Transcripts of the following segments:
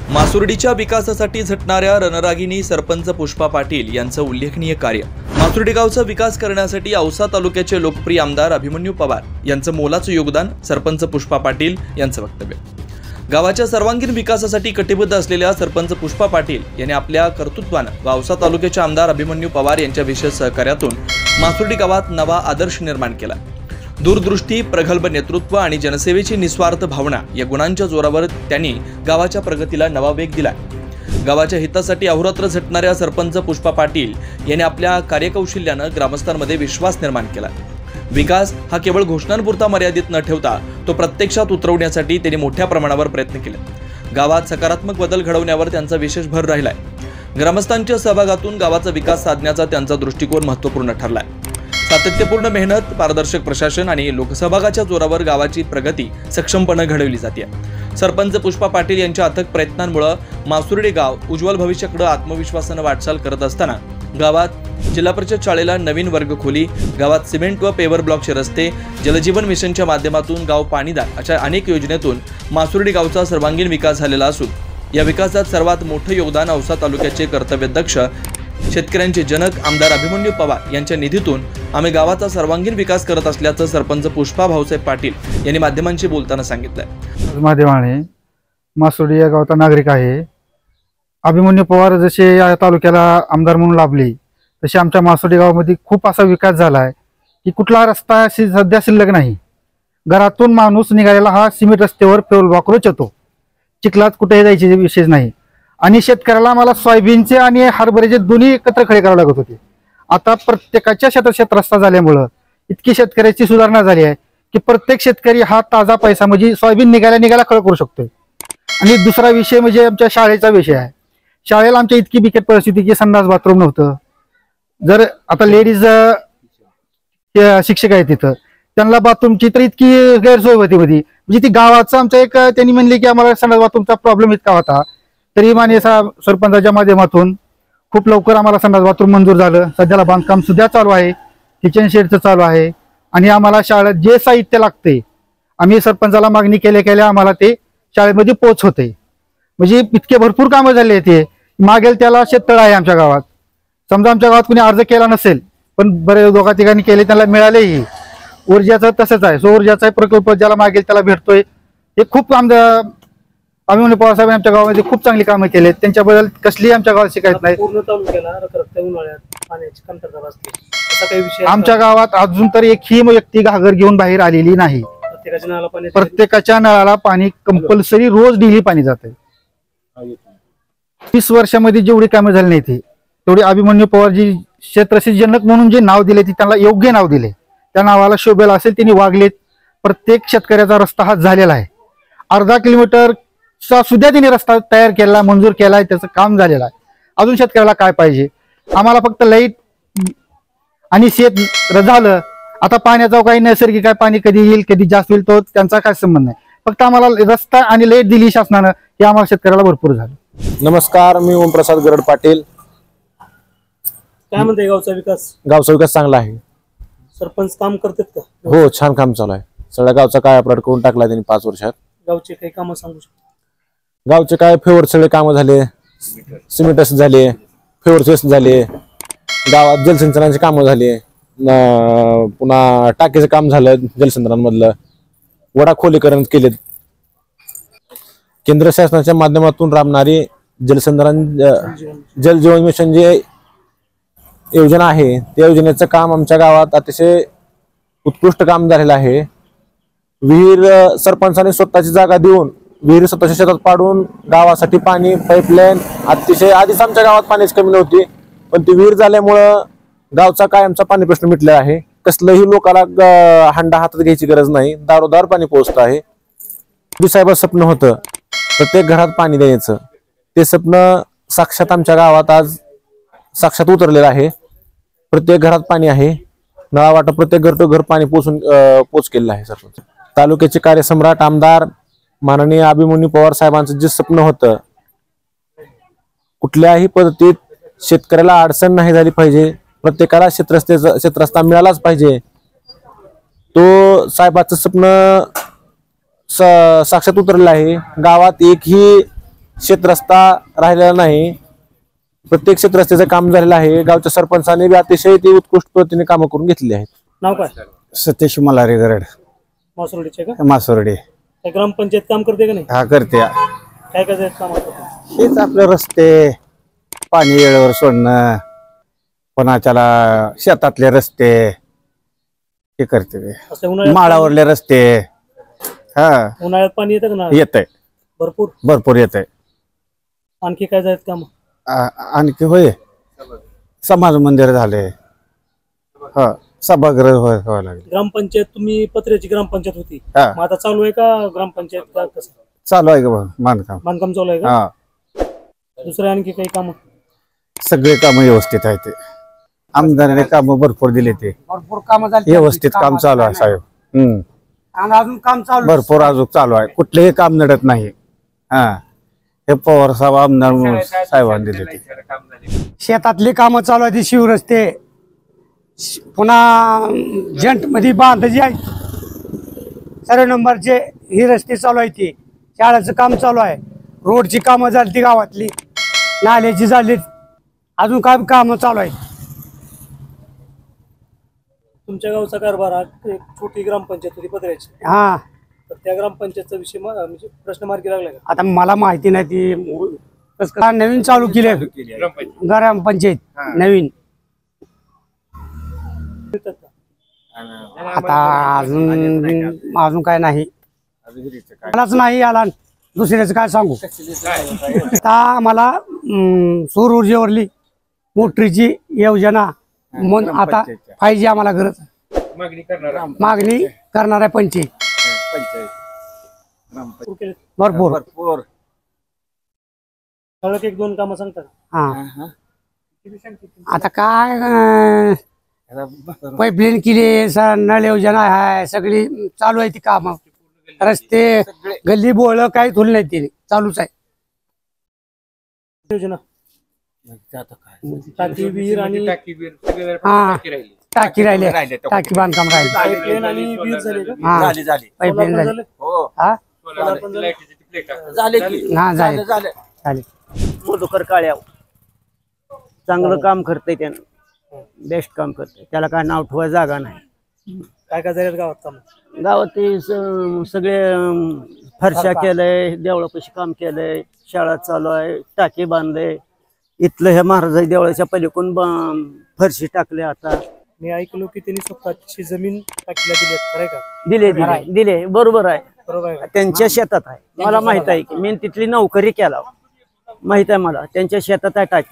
मासुर्डीच्या विकासासाठी झटणाऱ्या रणरागिणी सरपंच पुष्पा पाटील यांचं उल्लेखनीय कार्य। मासुर्डी गावचा विकास करण्यासाठी औसा तालुक्याचे लोकप्रिय आमदार अभिमन्यू पवार यांचं मोलाचं योगदान। सरपंच पुष्पा पाटील यांचं वक्तव्य। गावाच्या सर्वांगीण विकासासाठी कटिबद्ध असलेल्या सरपंच पुष्पा पाटील यांनी आपल्या कर्तृत्वानं व औसा तालुक्याचे आमदार अभिमन्यू पवार यांच्या विशेष सहकार्यातून मासुर्डी गावात नवा आदर्श निर्माण केला। दूरदृष्टी, प्रगल्भ नेतृत्व आणि जनसेवेची निस्वार्थ भावना या गुणांच्या जोरावर त्यांनी गावाच्या प्रगतीला नवा वेग दिला। गावाच्या हितासाठी अहोरात्र झटणाऱ्या सरपंच पुष्पा पाटील यांनी आपल्या कार्यकौशल्यानं ग्रामस्थांमध्ये विश्वास निर्माण केला। विकास हा केवळ घोषणांपुरता मर्यादित न ठेवता तो प्रत्यक्षात उतरवण्यासाठी त्यांनी मोठ्या प्रमाणावर प्रयत्न केले। गावात सकारात्मक बदल घडवण्यावर त्यांचा विशेष भर राहिलाय। ग्रामस्थांच्या सहभागातून गावाचा विकास साधण्याचा त्यांचा दृष्टिकोन महत्त्वपूर्ण ठरलाय। सातत्यपूर्ण मेहनत, पारदर्शक प्रशासन आणि लोकसहभागाच्या जोरावर गावाची प्रगती सक्षमपणे घडवली जाते। सरपंच पुष्पा पाटील यांच्या अथक प्रयत्नांमुळे मासुर्डी गाव उज्ज्वल भविष्याकडे आत्मविश्वासाने वाटचाल करत असताना गावात जिल्हा परिषद शाळेला नवीन वर्गखोली, गावात सिमेंट व पेवर ब्लॉकचे रस्ते, जलजीवन मिशनच्या माध्यमातून गाव पाणीदार अशा अनेक योजनेतून मासुर्डी गावचा सर्वांगीण विकास झालेला असून या विकासात सर्वात मोठं योगदान औसा तालुक्याचे कर्तव्यदक्ष शेतकऱ्यांचे जनक आमदार अभिमन्यू पवार यांच्या निधीतून आम्ही गावाचा सर्वांगीण विकास करत असल्याचं सरपंच पुष्पा भाऊसाहेब पाटील यांनी माध्यमांशी बोलताना सांगितलंय। माध्यमाने मासुर्डी या गावचा नागरिक आहे। अभिमन्यू पवार जसे या तालुक्याला आमदार म्हणून लाभले तसे आमच्या मासुर्डी गावामध्ये खूप असा विकास झाला आहे की कुठला रस्ता सध्या शिल्लक नाही। घरातून माणूस निघालेला हा सिमेंट रस्त्यावर पेट्रोल वापरूच येतो, चिखलात कुठेही जायचे विशेष नाही। आणि शेतकऱ्याला मला सोयाबीनचे आणि हरभऱ्याचे दोन्ही एकत्र खळे करावे लागत होते। आता प्रत्येकाच्या शेतात रस्ता झाल्यामुळं इतकी शेतकऱ्याची सुधारणा झाली आहे की प्रत्येक शेतकरी हा ताजा पैसा म्हणजे सोयाबीन निघायला खळ करू शकतोय। आणि दुसरा विषय म्हणजे आमच्या शाळेचा विषय आहे। शाळेला आमच्या इतकी बिकट परिस्थिती की संडास बाथरूम नव्हतं। जर आता लेडीज शिक्षक आहेत तिथं, त्यांना बाथरूमची तर इतकी गैरसोय होती म्हणजे ती गावाचं आमचं एक त्यांनी म्हणले की आम्हाला संडास बाथरूमचा प्रॉब्लेम इतका होता, तरी माने सरपंचाच्या माध्यमातून खूप लवकर आम्हाला संडास बाथरूम मंजूर झालं। सध्याला बांधकाम सुद्धा चालू आहे, किचन शेडचं चालू आहे। आणि आम्हाला शाळेत जे साहित्य लागते आम्ही सरपंचाला मागणी केल्या आम्हाला ते शाळेमध्ये पोच होते। म्हणजे इतके भरपूर कामं झाले ते मागेल त्याला शेततळ आहे आमच्या गावात। समजा आमच्या गावात कुणी अर्ज केला नसेल पण बरेच दोघा तिघांनी केले, त्यांना मिळालेही। ऊर्जाचं तसंच आहे, सौर ऊर्जाचा प्रकल्प ज्याला मागेल त्याला भेटतोय। हे खूप अभिमन्यू पवार साहेब आमच्या गावामध्ये खूप चांगली कामं केलेत, त्यांच्याबद्दल कसली आमच्या गावात शिकायत नाही। पूर्ण तालुक्याला उन्हाळ्यात पाण्याची कमतरता भासते, असा काही विषय आमच्या गावात अजून तर एकही व्यक्ती घागर घेऊन बाहेर आलेली नाही। प्रत्येकाच्या नळाला पाणी कंपल्सरी रोज डेली पाणी जाते। 30 वर्षामध्ये जेवढी कामं झाली नाही तेवढी अभिमन्यू पवारजी क्षेत्रशी जनक म्हणून जे नाव दिले ते त्यांना योग्य नाव दिले, त्या नावाला शोभेल असेल त्यांनी वागलेत। प्रत्येक शेतकऱ्याचा रस्ता हा झालेला आहे। अर्धा किलोमीटर सुद्धा त्यांनी रस्ता तयार केला, मंजूर केलाय, त्याचं काम झालेलं आहे। अजून शेतकऱ्याला काय पाहिजे? आम्हाला फक्त लाईट आणि शेत झालं। आता पाण्याचा काही नैसर्गिक काय पाणी कधी येईल कधी जास्त होईल तो त्यांचा काय संबंध नाही, फक्त आम्हाला रस्ता आणि लाईट दिली शासनानं हे आम्हाला शेतकऱ्याला भरपूर झालं। नमस्कार, मी ओमप्रसाद गरड पाटील। काय म्हणते गावचा विकास? गावचा विकास चांगला आहे। सरपंच काम करतात का? हो, छान काम चालू आहे। सगळ्या गावचा काय अपराध करून टाकला त्यांनी 5 वर्षात। गावचे काही कामं सांगू शकतो? गावचे काय फेवर सगळे कामं झाले, सिमेंटस झाले, फेवरसेस झाले, गावात जलसिंचनाचे कामं झाले, पुन्हा टाकीचं काम झालं, जलसिंचनामधलं वडा खोलीकरण केलेत। केंद्र शासनाच्या माध्यमातून राबणारी जलजीवन मिशन जे योजना आहे त्या योजनेचं काम आमच्या गावात अतिशय उत्कृष्ट काम झालेलं आहे। विहीर सरपंचाने स्वतःची जागा देऊन विहीर स्वतःच्या शेतात पाडून गावासाठी पाणी पाईपलाईन अतिशय आधीच आमच्या गावात पाण्याची कमी नव्हती, पण ती विहीर झाल्यामुळं गावचा कायमचा पाणी प्रश्न मिटलेला आहे। कसलंही लोकाला हंडा हातात घ्यायची गरज नाही, दारोदार पाणी पोहोचत आहे। साहेबांचं स्वप्न होतं प्रत्येक घरात पाणी द्यायचं, ते स्वप्न साक्षात आमच्या गावात आज साक्षात उतरलेलं आहे। प्रत्येक घरात पाणी आहे, नळावाटा प्रत्येक घर पाणी पोच केलेलं आहे। सरपंच तालुक्याचे कार्यसम्राट आमदार माननीय अभिमन्यू पवार साहेबांचं जे स्वप्न होतं कुठल्याही पद्धतीत शेतकऱ्याला अडचण नाही झाली पाहिजे, प्रत्येकाला शेतरस्ता मिळालाच पाहिजे, तो साहेबाचं स्वप्न साक्षात उतरलेलं आहे। गावात एकही शेतरस्ता राहिलेला नाही, प्रत्येक शेतरस्त्याचं काम झालेलं आहे. गावच्या सरपंचाने बी अतिशय ती उत्कृष्ट पद्धतीने कामं करून घेतलेली आहेत. नाव काय? सतीश मलारे गरड, मासुर्डीचे का? मासुर्डी. काय ग्रामपंचायत काम करते का नाही? हा करते. काय काय काम असतं? हेच आपले रस्ते, पाणी वेळेवर सोडणं, कोणाच्याला शेतातले रस्ते हे करते. असं उन्हाळ्यात माळावरले रस्ते उन्हाळ्यात पाणी येतं का ना? येत आहे, भरपूर भरपूर येत आहे. आणखी काय जायत काम? आणखी होय, समाज मंदिर झाले, सभागृह व्हायला लागले. ग्रामपंचायत तुम्ही पत्र्याची ग्रामपंचायत होती, हा. मग आता चालू आहे का ग्रामपंचायत का कसं? चालू आहे का बांधकाम? बांधकाम चालू आहे का? हा, दुसरे आणखी काही काम? सगळे काम व्यवस्थित आहे. ते आमदाराने काम भरपूर दिले, ते भरपूर काम झाली, व्यवस्थित काम चालू आहे साहेब. आणि अजून काम चालू भरपूर अजून चालू आहे, कुठलेही काम नडत नाही. हा, हे पवार साहेब आमदार साहेबांनी दिले. ते शेतातली कामं चालू आहे, ती शिवरस्ते, पुन्हा जंट मध्ये बांध जी आहे, सर्व नंबरचे ही रस्ते चालू आहे. ती शाळेचं काम चालू आहे, रोडची कामं झाली ती गावातली, नाल्याची झाली, अजून काय कामं चालू आहेत. तुमच्या गावचा कारभार हा एक छोटी ग्रामपंचायत होती पत्र्याची, हा, तर त्या ग्रामपंचायतचा विषय म्हणजे प्रश्न मार्गी लागला का? आता मला माहिती नाही ती कसं काय नवीन चालू केली ग्रामपंचायत नवीन. मिळतात का? आता अजून काय नाही, मलाच नाही आला, दुसऱ्याचं काय सांगू. आता आम्हाला सौर ऊर्जेवरली मोटरीची योजना मग आता पाहिजे, आम्हाला गरज मागणी करणार आहे पंचायत भरपूर. ठळक एक दोन कामं सांगता का? हा, आता काय पाईपलाईन केली, नळ योजना आहे, सगळी चालू आहे ती कामं. रस्ते गल्ली बोळ काही थोडी नाही, ती चालूच आहे योजना. टाकी विहीर आणि हा, टाकी राहिले, टाकी बांधकाम राहिले, पाईपलाईन आणि विहीर झाले का? हा, पाईपलाईन झाली, हा, हा, झाले. मधुकर काळ्याव चांगलं काम करते, त्यानं बेस्ट काम करते, त्याला काय नाव ठेवाय जागा नाही. काय काय झालं गावात काम? गावात ते सगळे फरशा केलंय, देवळापाशी काम केलंय, शाळा चालू आहे, टाकी बांधले, इथलं ह्या महाराजाई देवळाच्या पलीकडून फरशी टाकले. आता मी ऐकलो की त्यांनी स्वतःची जमीन टाकीला दिली, खरं का? दिले बरोबर आहे, बरोबर आहे. त्यांच्या शेतात आहे, मला माहित आहे की मी तिथली नोकरी केला, माहित आहे मला, त्यांच्या शेतात आहे टाकी.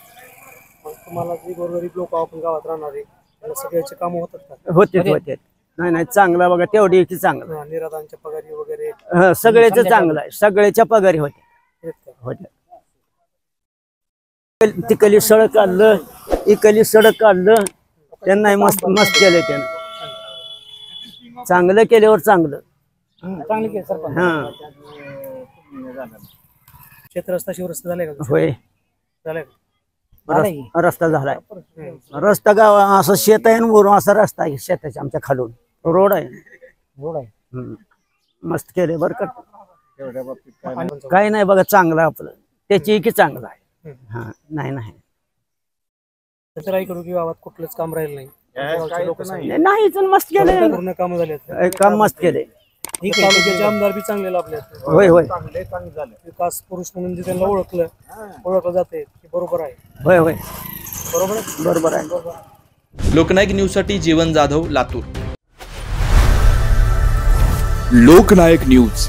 मग तुम्हाला जी गोरगरीब लोक आपण गावात राहणारे त्यांना सगळ्याचे काम होतात का? होते. नाही चांगला बघा, तेवढी की चांगलं, निराधांच्या पगारी वगैरे सगळ्याच चांगलं आहे, सगळ्याच्या पगारी होत्या. तिकली सडक काढलं, इकली सडक काढलं, त्यांना मस्त केलंय, त्यानं चांगलं केल्यावर चांगलं. हा, शेतरस्ता शिवरस्ता झाले का? होय, झाले का? रस्ता झालाय, रस्ता गाव असं शेत आहे, वरून असा रस्ता आहे शेताच्या आमच्या खालून रोड आहे. मस्त केले बरं का, काही नाही बघा, चांगलं आपलं त्याची की चांगलं आहे. हा, नाही त्याचं ऐकलो की गावात कुठलंच काम राहिलं नाही, नाहीच, मस्त केले, पूर्ण काम झाले, काम मस्त केले. तालुक्याचे आमदार बी चांगले लाभले. होय, विकास पुरुष म्हणून जे त्यांना ओळखलं जाते, बरोबर आहे. होय, बरोबर आहे. लोकनायक न्यूजसाठी जीवन जाधव, लातूर. लोकनायक न्यूज